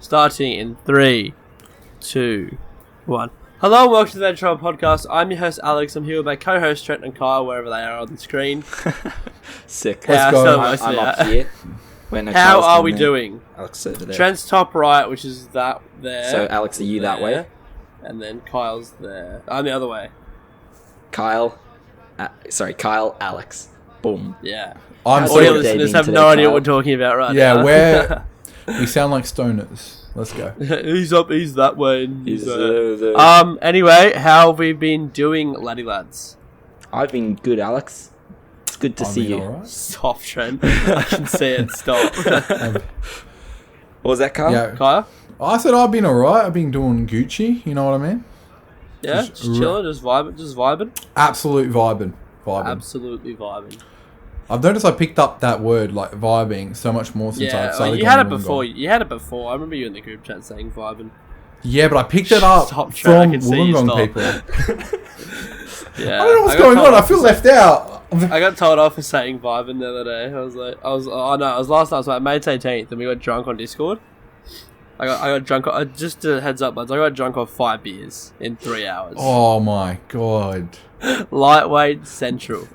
Starting in 3, 2, 1. Hello and welcome to the Adventure Podcast. I'm your host Alex. I'm here with my co-host Trent and Kyle, wherever they are on the screen. Sick. Let's go. I'm up here. How are we doing? Alex over there. Trent's top right, which is that there. So Alex, are you that way? And then Kyle's there. I'm the other way. Kyle, Alex. Boom. Yeah. Audio listeners have no idea what we're talking about right now. Yeah, we sound like stoners. Let's go. He's up, he's that way. And He's there. Anyway, how have we been doing, laddie lads? I've been good, Alex. It's good to see you. Right. Stop, Trent. I can see it. Stop. What was that, Kyle? Yeah. Kyle? I said I've been alright. I've been doing Gucci. You know what I mean? Yeah, just chilling, just vibing. Absolute vibing. Absolutely vibing. I've noticed I picked up that word, like vibing, so much more since I've started. You had it before. You had it before. I remember you in the group chat saying vibing. Yeah, but I picked it up Stop, Trent, from Wollongong people. Yeah, I don't know what's going on. I feel left out. I got told off for saying vibing the other day. It was last night. It was like May 18th, and we got drunk on Discord. I got drunk. Just a heads up, lads. I got drunk off 5 beers in 3 hours. Oh my god. Lightweight central.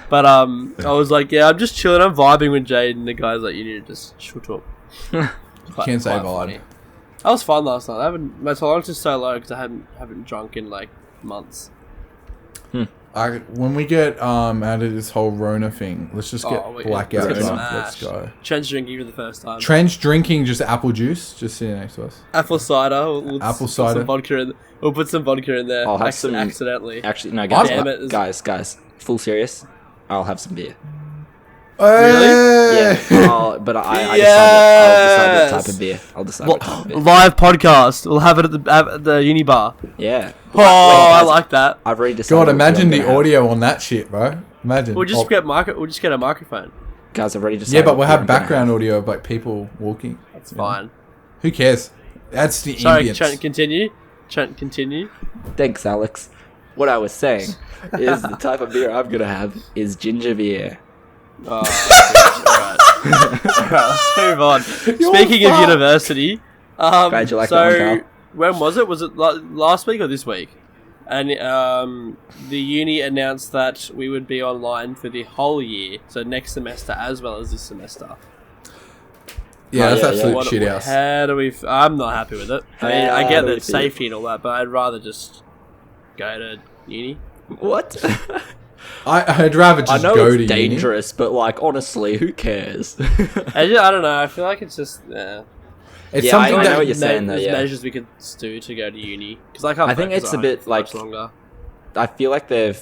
But I was like, yeah, I'm just chilling. I'm vibing with Jade, and the guy's like, you need to just shut up. Can't say vibe. That was fun last night. My tolerance is so low because I haven't drunk in like months. When we get out of this whole Rona thing, let's just get blackout drunk. Let's go. Trent's drinking for the first time. Trent's drinking just apple juice, just sitting next to us. Apple cider. Apple cider. We'll put some vodka in there. I'll have some accidentally. Actually, no, guys. Full serious. I'll have some beer. Hey! Yeah, but I'll decide what type of beer. I'll decide what type of beer. Live podcast. We'll have it at the uni bar. Yeah. I like that. I've already decided. God, imagine the audio on that shit, bro. Imagine. We'll just get a microphone. Guys, I've already decided. Yeah, but we'll have background audio of like people walking. That's fine. Who cares? That's the Sorry, ambience. Trent, continue. Thanks, Alex. What I was saying is the type of beer I'm gonna have is ginger beer. Oh, alright, let's move on. Speaking of university, Glad you like that one, Carl. when was it? Was it last week or this week? And the uni announced that we would be online for the whole year, so next semester as well as this semester. Yeah, that's absolute shit house. How do we? I'm not happy with it. I mean, I get the safety and all that, but I'd rather just go to uni. What? I'd rather just go to uni. I know it's dangerous, but like honestly, who cares? I don't know. I feel like it's just. It's something I that know what you're saying. Though, measures we could do to go to uni because I think it's a bit like longer. I feel like they've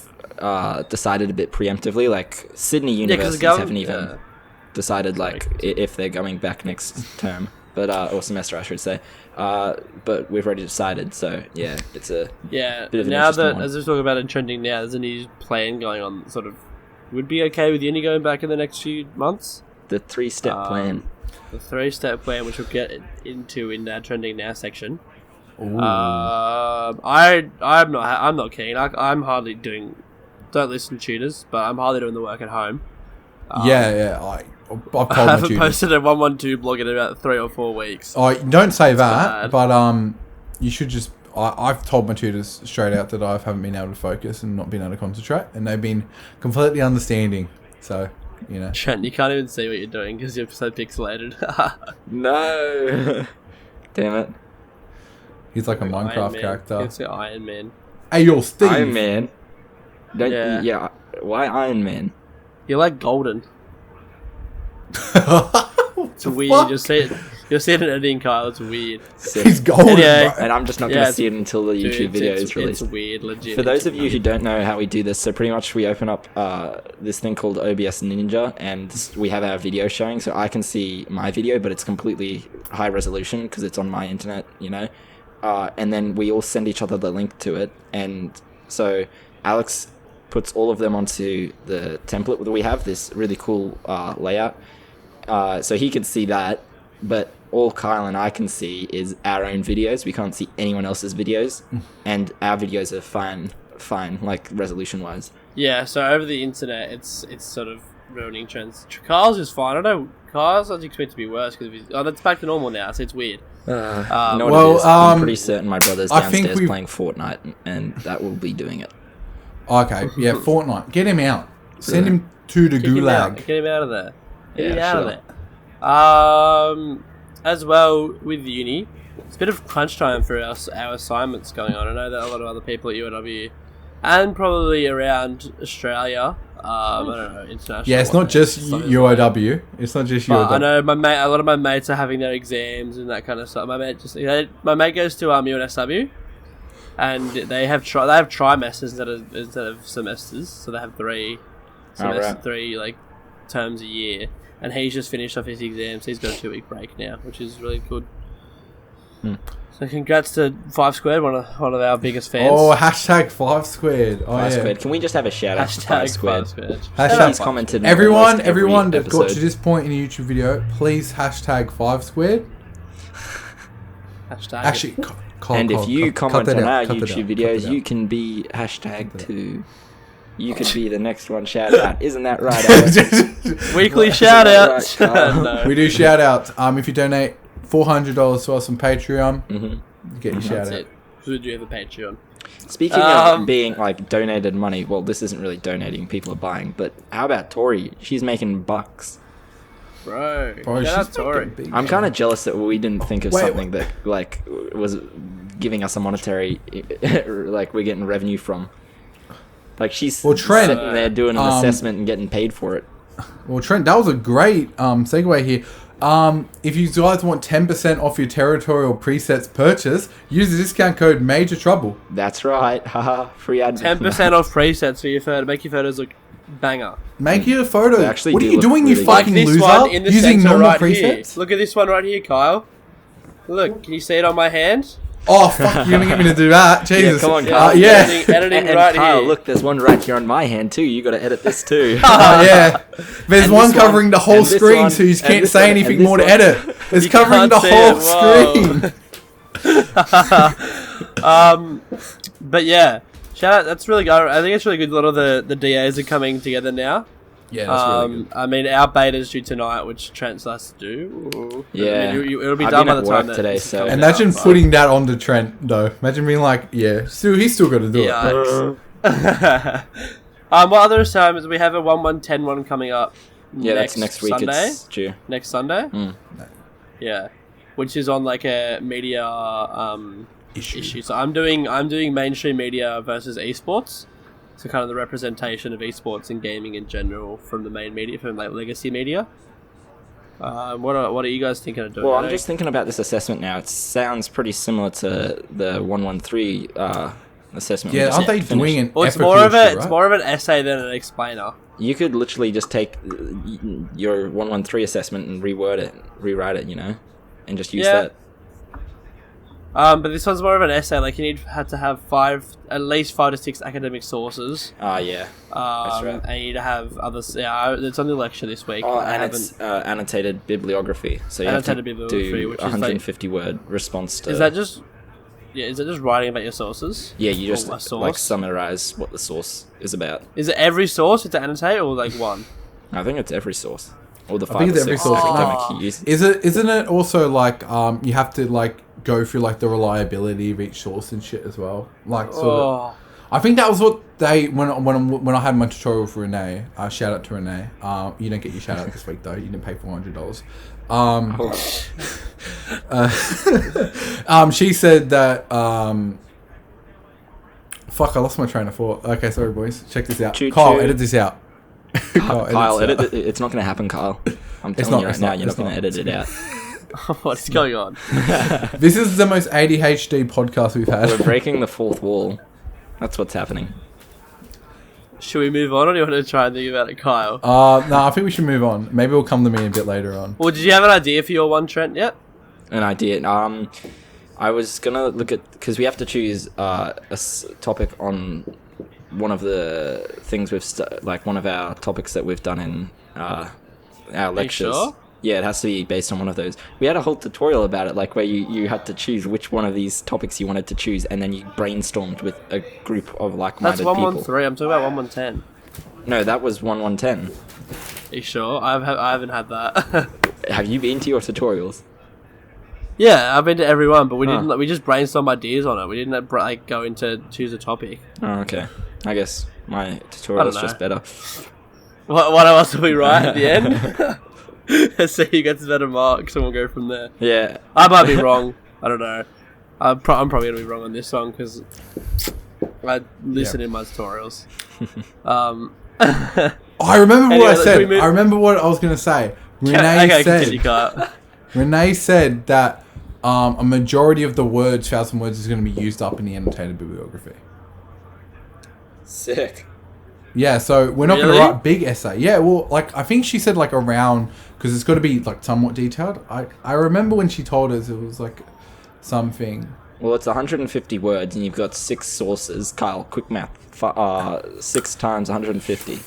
decided a bit preemptively. Like Sydney universities haven't even decided like if they're going back next term, but or semester I should say. But we've already decided, so yeah, it's a bit of an now that one. As we're talking about it trending now, there's a new plan going on. Sort of would be okay with uni going back in the next few months. The 3-step plan. The 3-step plan, which we'll get into in our trending now section. Ooh. I'm not keen. I'm hardly doing. Don't listen to tutors, but I'm hardly doing the work at home. I've told I haven't my tutors. posted a 112 blog in about 3 or 4 weeks. Oh, don't say bad. that, but you should just. I've told my tutors straight out that I haven't been able to focus and not been able to concentrate, and they've been completely understanding. So, you know. Trent, you can't even see what you're doing because you're so pixelated. No. Damn it. He's like a Minecraft character. It's the Iron Man. Hey, yo, Steve. Iron Man. Yeah. Why Iron Man? You're like golden. It's weird. Fuck? You'll see it in editing, Kyle. It's weird. He's golden, Anyway. bro. And I'm just not going to see it until the YouTube video is released. It's weird, legit. For those of you who don't know how we do this, so pretty much we open up this thing called OBS Ninja, and we have our video showing, so I can see my video, but it's completely high resolution because it's on my internet, you know. And then we all send each other the link to it, and so Alex puts all of them onto the template that we have, this really cool layout. So he can see that, but all Kyle and I can see is our own videos. We can't see anyone else's videos, and our videos are fine, like resolution-wise. Yeah, so over the internet, it's sort of ruining trends. Kyle's is fine. I don't know. Kyle's I was expected to be worse because that's back to normal now, so it's weird. You know what well, it is? I'm pretty certain my brother's I think downstairs we've- playing Fortnite, and that will be doing it. Okay, yeah, Fortnite. Get him out. Send him to the Kick him out. gulag. Get him out of there. Get him Yeah, out sure. of there. As well with uni, it's a bit of crunch time for our assignments going on. I know that a lot of other people at UNW and probably around Australia. I don't know, international. Yeah, it's not just UOW. It's not just But I UOW. know a lot of my mates are having their exams and that kind of stuff. My mate goes to UNSW, and they have trimesters instead of semesters, so they have three like terms a year. And he's just finished off his exams. He's got a 2-week break now, which is really good. So congrats to 5 Squared, one of our biggest fans. Oh, hashtag 5 Squared. Oh, Five yeah. Squared. Can we just have a shout out to Hashtag 5 Squared? 5 Squared. Hashtag He's commented in Everyone almost every that got to episode. this point in a YouTube video, please hashtag 5 Squared. Hashtag. Actually, And if you comment on our YouTube videos, you you can be hashtag too. You could be the next one shout out. Isn't that right, Alex? Weekly Isn't shout that outs. right, Carl? No. We do shout outs. If you donate $400 to us on Patreon, you get your shout That's out. it. Who do you have a Patreon? Speaking of being like donated money, well, this isn't really donating. People are buying. But how about Tori? She's making bucks. Bro, Bro, shout out she's Tori. making big I'm kind of jealous that we didn't think of Wait, something that like was giving us a monetary, like we're getting revenue from. Like she's Well, Trent, sitting there doing an assessment and getting paid for it. Well, Trent, that was a great segue here. If you guys want 10% off your territorial presets purchase, use the discount code Major Trouble. That's right. Haha, free ad. 10% off presets for your photo. Make your photos look banger. Make your photos. They actually What are do you look doing, really you good. fucking Like this loser? one in the Using center normal right here. presets? Look at this one right here, Kyle. Look, can you see it on my hand? Oh, fuck, you're gonna get me to do that? Jesus. come on, Kyle. Yeah. Editing And right Kyle, here. look, there's one right here on my hand too. You got to edit this too. Yeah. There's And one this covering the whole and this screen, one, so you and can't this say one, and anything this more to one. edit. It's You covering can't the see whole it, whoa. screen. But yeah, shout out. That's really good. I think it's really good. A lot of the DAs are coming together now. Yeah, that's really good. I mean, our beta's due tonight, which Trent has to do. Yeah. I mean, it'll be I've done been by at the time work that today, this is so- coming Imagine out, but- putting that onto Trent, though. Imagine being like, yeah, he's still got to do it. Yikes. What other assignments? We have a 1-1-10 one coming up. Yeah, that's next week. Sunday. It's due. Next Sunday. Yeah, which is on like a media issue. So I'm doing mainstream media versus esports. So kind of the representation of esports and gaming in general from the main media, from like legacy media. What are you guys thinking of doing? Well, I'm just thinking about this assessment now. It sounds pretty similar to the 113 assessment. we Yeah, just aren't they finished. doing an Well, it's epical more of shit, it's right? more of an essay than an explainer. You could literally just take your 113 assessment and rewrite it, and just use Yeah. that. But this one's more of an essay. Like you had to have at least 5 to 6 academic sources. Yeah. That's right. And you need to have others. Yeah, it's on the lecture this week. Oh, I and haven't. it's annotated bibliography. So you Annotated have to bibliography, do which is like- 150 word response to. Is that just writing about your sources? Yeah, you just Or a source? like summarize what the source is about. Is it every source you have to annotate, or like one? I think it's every source. Or the I 5 think or it's every 6 source. academic use. Isn't it also like you have to like go through like the reliability of each source and shit as well? Like sort of. I think that was what they when I had my tutorial for Renee. Shout out to Renee. You don't get your shout out this week though. You didn't pay $400. She said that. Fuck! I lost my train of thought. Okay, sorry, boys. Check this out. Choo Kyle, choo. edit this out. Kyle, this edit out. it. It's not going to happen, Kyle. I'm It's telling not, you right it's now, not, you're not it's going to not. edit it out. What's going on? This is the most ADHD podcast we've had. We're breaking the fourth wall. That's what's happening. Should we move on, or do you want to try and think about it, Kyle? No, I think we should move on. Maybe it'll come to me a bit later on. Well, did you have an idea for your one, Trent, yet? An idea. I was going to look at... Because we have to choose topic on one of the things like one of our topics that we've done in our lectures. sure? Yeah, it has to be based on one of those. We had a whole tutorial about it, like where you had to choose which one of these topics you wanted to choose, and then you brainstormed with a group of like-minded That's people. 113. I'm talking about 1110. No, that was 1110. Are you sure? I haven't had that. Have you been to your tutorials? Yeah, I've been to every one, but we didn't. We just brainstormed ideas on it. We didn't like go into choose a topic. Oh, okay. I guess my tutorial is just better. What else will we write at the end? Let's see who gets better marks, and we'll go from there. Yeah. I might be wrong. I don't know. I'm probably gonna be wrong on this one because I listen in my tutorials. I remember what I said. I remember what I was gonna say. Renee said that a majority of the words, 1,000 words, is going to be used up in the annotated bibliography. Sick. Yeah, so we're not going to write big essay. Yeah, well, like I think she said like around, because it's got to be like somewhat detailed. I remember when she told us it was like something. Well, it's 150 words, and you've got 6 sources. Kyle, quick math. 6 times 150.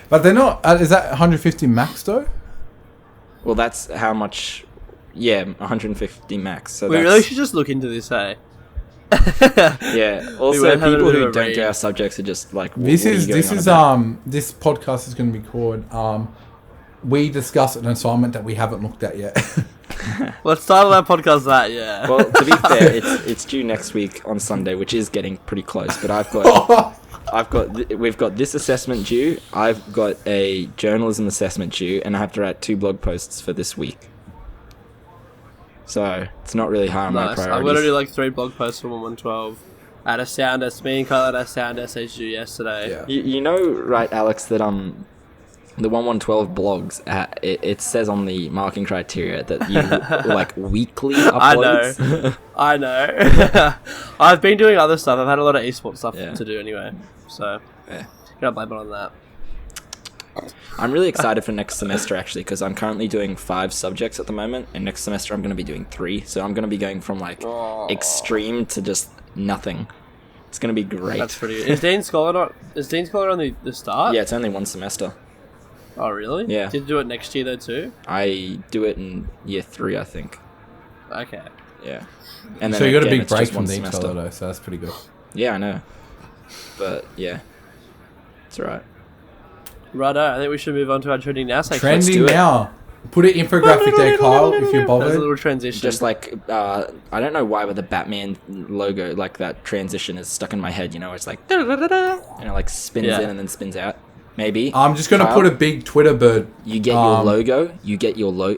But they're not. Is that 150 max though? Well, that's how much. Yeah, 150 max. So we really should just look into this, eh? Yeah. Also, people who don't do our subjects are just like. This podcast is going to be called. We discuss an assignment that we haven't looked at yet. Let's start our podcast that, yeah. Well, to be fair, it's due next week on Sunday, which is getting pretty close. But we've got this assessment due. I've got a journalism assessment due, and I have to write 2 blog posts for this week. So it's not really high on my priorities. I'm gonna do like 3 blog posts for 112. At a sound essay, me and Kyle had a sound essay due yesterday. Yeah. You know, right, Alex, that the 1112 blogs, it says on the marking criteria that you like weekly uploads. I know. I've been doing other stuff. I've had a lot of esports stuff to do anyway. So, can't blame it on that. I'm really excited for next semester actually, because I'm currently doing 5 subjects at the moment, and next semester I'm going to be doing 3. So I'm going to be going from like extreme to just nothing. It's going to be great. That's pretty good. Is Dean Scholar on the start? Yeah, it's only 1 semester. Oh, really? Yeah. Did you do it next year, though, too? I do it in year 3, I think. Okay. Yeah. And then so you got a big it's break just from 1 the semester, though, so that's pretty good. Yeah, I know. But, yeah. It's alright. Righto, I think we should move on to our trending now section. Trending now. Put an infographic there, Kyle, if you're bothered. There's a little transition. Just like, I don't know why, but the Batman logo, like that transition is stuck in my head, you know, it's like, and it like spins in and then spins out. Maybe. I'm just going to put a big Twitter bird. You get your logo.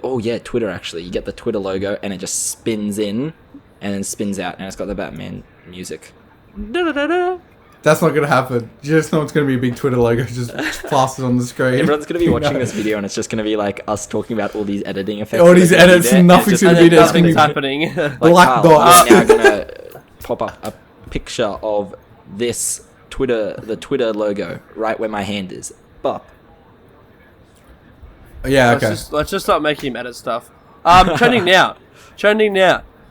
Oh, yeah, Twitter, actually. You get the Twitter logo, and it just spins in and then spins out, and it's got the Batman music. That's not going to happen. You just know it's going to be a big Twitter logo just plastered on the screen. Everyone's going to be watching this video, and it's just going to be like us talking about all these editing effects. All these edits, nothing's going to be there. Nothing's happening. Like, black dots. I'm now going to pop up a picture of this the Twitter logo right where my hand is. Bop. Yeah, okay. Let's just start making him edit stuff. Trending now.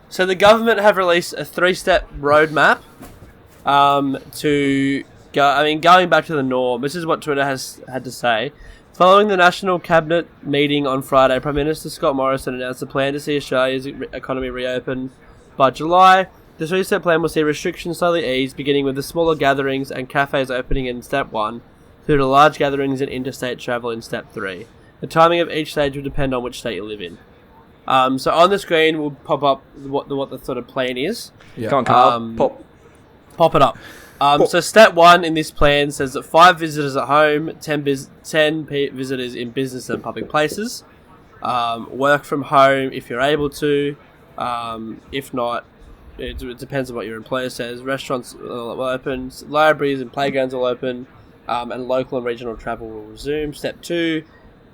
So the government have released a 3-step roadmap to go. Going back to the norm. This is what Twitter has had to say. Following the National Cabinet meeting on Friday, Prime Minister Scott Morrison announced a plan to see Australia's economy reopen by July. The 3-step plan will see restrictions slowly eased, beginning with the smaller gatherings and cafes opening in Step 1, through to large gatherings and interstate travel in Step 3. The timing of each stage will depend on which state you live in. So on the screen will pop up what the sort of plan is. Yeah. Come on, Carl. Pop it up. So Step 1 in this plan says that 5 visitors at home, 10 visitors in business and public places. Work from home if you're able to. If not, it depends on what your employer says. Restaurants will open, libraries and playgrounds will open, and local and regional travel will resume. Step 2,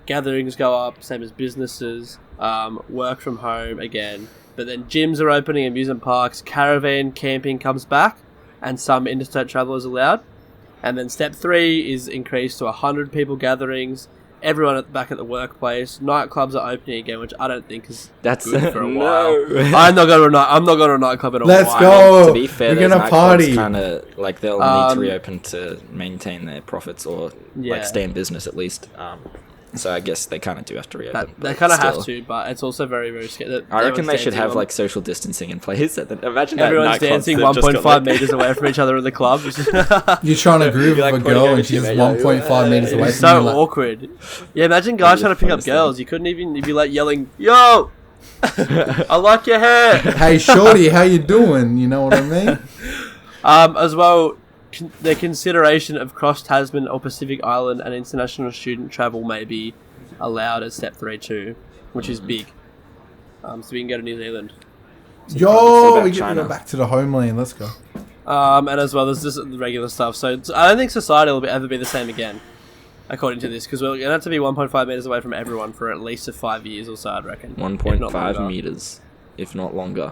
gatherings go up, same as businesses. Work from home again. But then gyms are opening, amusement parks, caravan camping comes back, and some interstate travel is allowed. And then Step 3 is increased to 100 people gatherings, everyone back at the workplace. Nightclubs are opening again, which I don't think is good for a while. I'm not going to a nightclub in a while. Let's go. To be fair, we're gonna party. Kind of like they'll need to reopen to maintain their profits or like stay in business at least. So I guess they kind of do have to reopen. They kind of have to, but it's also very, very scary. I reckon they should have like social distancing in place. Imagine everyone's dancing 1.5 meters away from each other in the club. You're trying to groove with a girl and she's 1.5 meters away from you. It's so awkward. Yeah, imagine guys trying to pick up girls. You couldn't even, you'd be like yelling, "Yo, I like your hair. Hey, shorty, how you doing? You know what I mean? As well, the consideration of cross Tasman or Pacific Island and international student travel may be allowed at step 3 too, which is big. So we can go to New Zealand. Yo, we get to go back to the homeland. Let's go. And as well, there's just the regular stuff. So I don't think society will ever be the same again, according to this, because we're going to have to be 1.5 meters away from everyone for at least 5 years or so, I'd reckon. 1.5 meters, if not longer.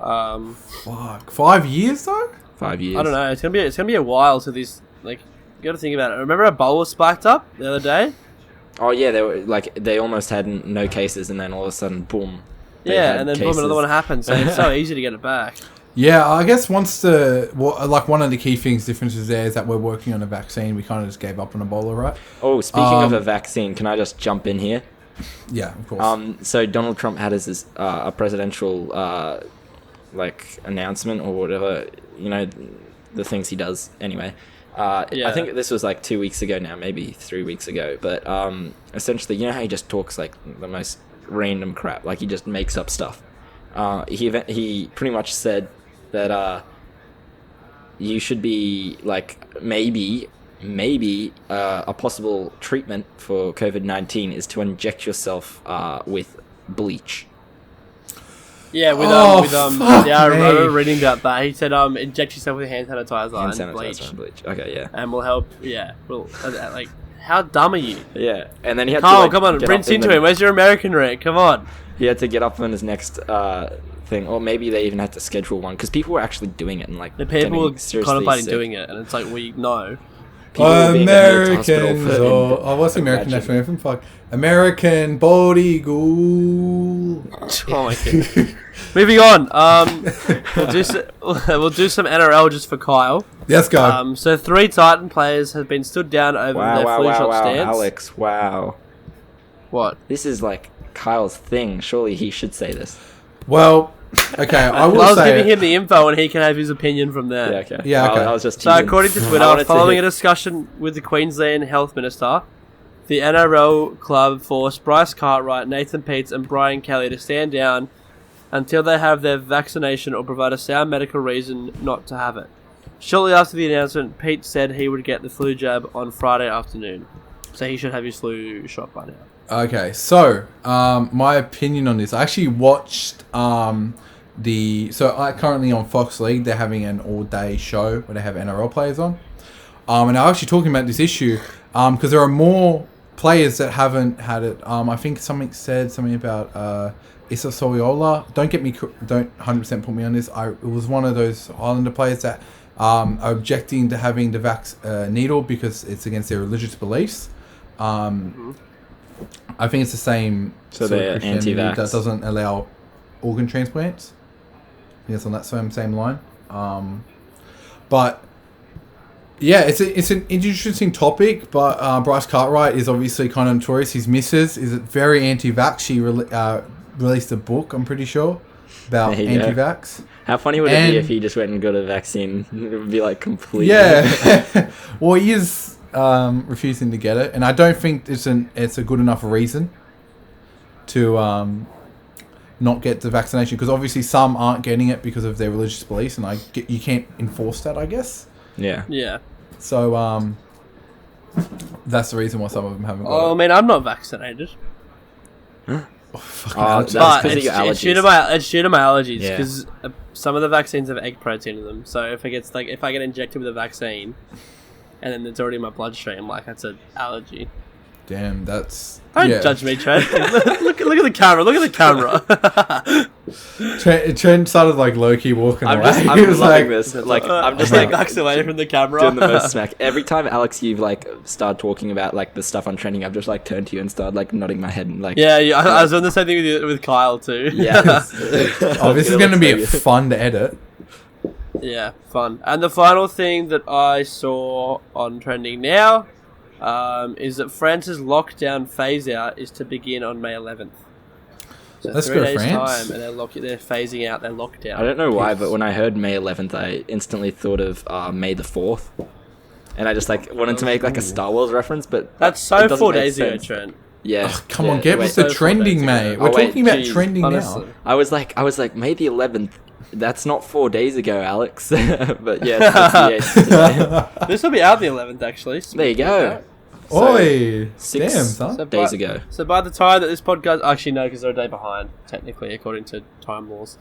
Fuck, 5 years though? 5 years. I don't know. It's gonna be a while to these. Like, you got to think about it. Remember Ebola spiked up the other day? Oh yeah, they almost had no cases, and then all of a sudden, boom. Yeah, and then boom, another one happened. So it's so easy to get it back. Yeah, I guess one of the key differences there is that we're working on a vaccine. We kind of just gave up on Ebola, right? Oh, speaking of a vaccine, can I just jump in here? Yeah, of course. So Donald Trump had a presidential announcement or whatever, the things he does anyway. I think this was 2 weeks ago now, maybe 3 weeks ago. But essentially, you know how he just talks like the most random crap, like he just makes up stuff. He pretty much said that you should be maybe a possible treatment for COVID-19 is to inject yourself with bleach. Yeah, I remember reading about that. He said, inject yourself with hand sanitizer and bleach. Okay, yeah. And we'll help. Yeah, how dumb are you? Yeah, and then he had Carl, come on, rinse into him. Where's your American rank? Come on. He had to get up on his next thing, or maybe they even had to schedule one because people were actually doing it and the people were contemplating doing it, and it's like we know. Americans, what's the American national anthem? Fuck, American body ghoul. Oh my god. Moving on. We'll do some NRL just for Kyle. Let's go. So 3 Titan players have been stood down over their flu shot stance. Alex, wow. What? This is Kyle's thing. Surely he should say this. Well, okay, I will I was say giving him the info and he can have his opinion from there. Yeah, okay. Yeah, okay. I was just so according to Twitter, following a discussion with the Queensland Health Minister, the NRL club forced Bryce Cartwright, Nathan Peets and Brian Kelly to stand down until they have their vaccination or provide a sound medical reason not to have it. Shortly after the announcement, Pete said he would get the flu jab on Friday afternoon. So he should have his flu shot by now. Okay, so my opinion on this, I actually watched currently on Fox League, they're having an all-day show where they have NRL players on. And they're actually talking about this issue because there are more players that haven't had it. I think something about Issa Soyola. Don't 100% put me on this. It was one of those Islander players that are objecting to having the needle because it's against their religious beliefs. I think it's the same. So they're anti-vax. That doesn't allow organ transplants. I think it's on that same line. But yeah, it's an interesting topic. But Bryce Cartwright is obviously kind of notorious. His missus is very anti-vax. She released a book, I'm pretty sure, about anti-vax. How funny would it be if he just went and got a vaccine? It would be completely... Yeah. Well, he is refusing to get it. And I don't think it's a good enough reason to not get the vaccination. Because obviously some aren't getting it because of their religious beliefs. And you can't enforce that, I guess. Yeah. Yeah. So that's the reason why some of them haven't got it. I mean, I'm not vaccinated. That's but because of your allergies. It's due to my allergies because some of the vaccines have egg protein in them. So if I get injected with a vaccine, and then it's already in my bloodstream, that's an allergy. Damn, that's... Don't judge me, Trent. look at the camera. Look at the camera. Trent started low-key walking away. I'm just loving this. I'm just ducks away from the camera. Doing the most smack. Every time, Alex, you've started talking about the stuff on trending, I've just turned to you and started nodding my head and Yeah, I was doing the same thing with Kyle too. Yeah. This is going to be fun to edit. Yeah, fun. And the final thing that I saw on trending now is that France's lockdown phase out is to begin on May 11th. So Let's 3 go days France. time, and they're phasing out their lockdown. I don't know why, but when I heard May 11th, I instantly thought of May the 4th. And I just wanted to make a Star Wars reference, but that's so 4 days ago, Trent. Yeah. Come yeah. on, get Wait, with the so trending, 4 days mate. ago. We're Oh, wait, talking about geez, trending honestly. now. I was like, May the 11th. That's not 4 days ago, Alex. But yes, that's the 8th today. This will be out the 11th, actually. So There you go. Oi, 6 damn, son. So days by- ago. So by the time that this podcast, actually no, because they're a day behind, technically, according to time laws.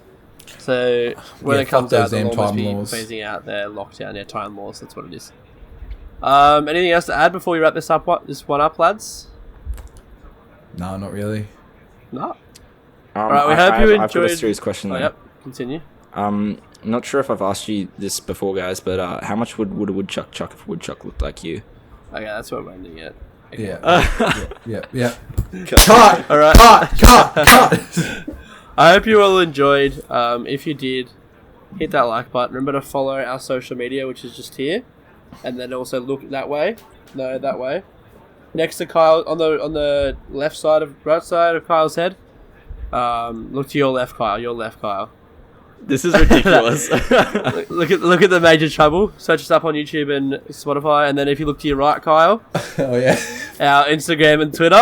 So when Yeah, it comes fuck out, those they'll damn almost time be laws. phasing out their lockdown, their time laws. That's what it is. Anything else to add before we wrap this one up, lads? No, not really. No. Alright, we hope you I've got a enjoyed- serious question Oh, though. yep. Continue. Not sure if I've asked you this before, guys, but how much would a woodchuck chuck if a woodchuck looked like you? Okay, that's what we're ending it. Yeah. Cut. Cut! All right. Cut! I hope you all enjoyed. If you did, hit that like button. Remember to follow our social media, which is just here, and then also look that way. No, that way. Next to Kyle, on the right side of Kyle's head. Look to your left, Kyle. Your left, Kyle. This is ridiculous. Look at the Major Trouble. Search us up on YouTube and Spotify, and then if you look to your right, Kyle, Oh, yeah. our Instagram and Twitter.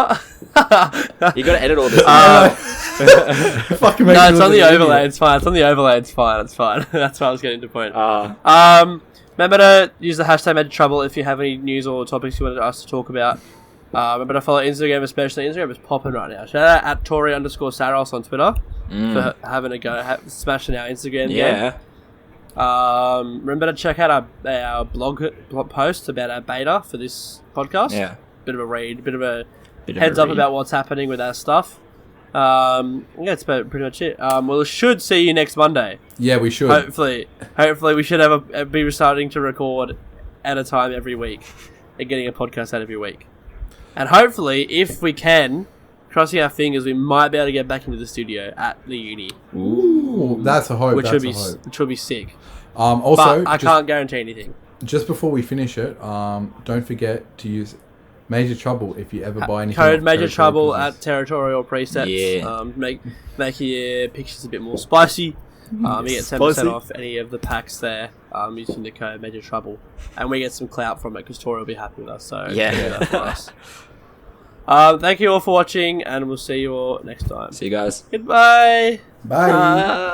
You got to edit all this. Fucking No, it's on the overlay. It's fine. It's on the overlay. It's fine. It's fine. That's what I was getting to point. Remember to use the hashtag Major Trouble if you have any news or topics you wanted us to talk about. Remember to follow Instagram, especially. Instagram is popping right now. Shout out at Tori_Saros on Twitter for having a go, smashing our Instagram. Yeah. Game. Remember to check out our blog post about our beta for this podcast. Yeah. Bit of a read, bit of a Bit of heads a up read. about what's happening with our stuff. Yeah, that's pretty much it. We should see you next Monday. Yeah, we should. Hopefully we should be starting to record at a time every week and getting a podcast out every week. And hopefully, if we can, crossing our fingers, we might be able to get back into the studio at the uni, Ooh, that's a hope. which That's would a hope. which would be sick. Also, But I can't guarantee anything. just before we finish it, don't forget to use Major Trouble if you ever buy anything. Code off Major Territory Trouble Business. at Territorial Presets. Yeah. Make your pictures a bit more spicy. You get 10% Spicy. off any of the packs there using the code Major Trouble. And we get some clout from it because Tori will be happy with us. So Yeah. do that for us. Thank you all for watching, and we'll see you all next time. See you guys. Goodbye. Bye.